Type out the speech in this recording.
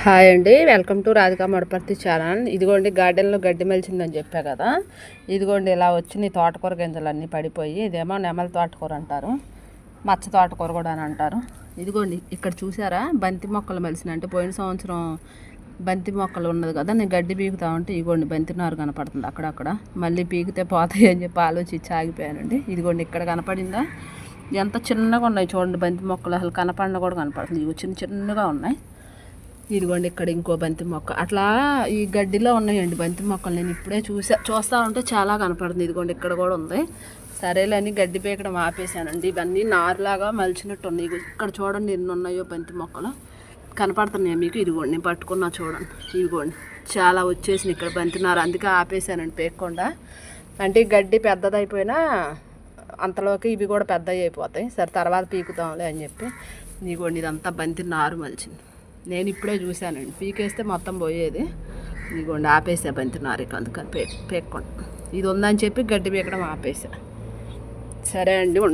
Hi అండి, welcome to Radhika Madaparthi channel. ఇదిగోండి గార్డెన్లో గడ్డి మెలిచిందని చెప్పా కదా. ఇదిగోండి ఇలా వచ్చినాయి తోటకూర గింజలు అన్నీ పడిపోయి. ఇదేమో నెమల తోటకూర అంటారు, మచ్చ తోటకూర కూడా అని అంటారు. ఇదిగోండి ఇక్కడ చూసారా బంతి మొక్కలు మెలిసినాయి. అంటే పోయిన సంవత్సరం బంతి మొక్కలు ఉన్నది కదా, నేను గడ్డి పీకుతా ఉంటే ఇదిగోండి బంతి నారు కనపడుతుంది అక్కడక్కడ. మళ్ళీ పీకితే పోతాయి అని చెప్పి ఆలోచించి ఆగిపోయానండి. ఇదిగోండి ఇక్కడ కనపడిందా, ఎంత చిన్నగా ఉన్నాయి చూడండి బంతి మొక్కలు. అసలు కనపడిన కూడా కనపడుతుంది. ఇవి చిన్న చిన్నగా ఉన్నాయి. ఇదిగోండి ఇక్కడ ఇంకో బంతి మొక్క. అట్లా ఈ గడ్డిలో ఉన్నాయండి బంతి మొక్కలు. నేను ఇప్పుడే చూస్తూ ఉంటే చాలా కనపడుతుంది. ఇదిగోండి ఇక్కడ కూడా ఉంది. సరేలేని గడ్డి పీకడం ఆపేసానండి. ఇవన్నీ నారులాగా మలిచినట్టు ఉన్నాయి. ఇక్కడ చూడండి ఎన్ని ఉన్నాయో బంతి మొక్కలు కనపడుతున్నాయి మీకు. ఇదిగోండి నేను పట్టుకున్నా చూడండి. ఇదిగోండి చాలా వచ్చేసింది ఇక్కడ బంతి నారు. అందుకే ఆపేసానండి పీకకుండా. అంటే ఈ గడ్డి పెద్దదైపోయినా అంతలోకి ఇవి కూడా పెద్దవి అయిపోతాయి. సరే తర్వాత పీకుతాంలే అని చెప్పి ఇదిగోండి ఇదంతా బంతి నారు మలిచింది. నేను ఇప్పుడే చూశానండి, పీకేస్తే మొత్తం పోయేది. ఇదిగోండి ఆపేసా బంతి నారిక, అందుకని పీక్కుండా. ఇది ఉందని చెప్పి గడ్డి పీకడం ఆపేసా. సరే అండి.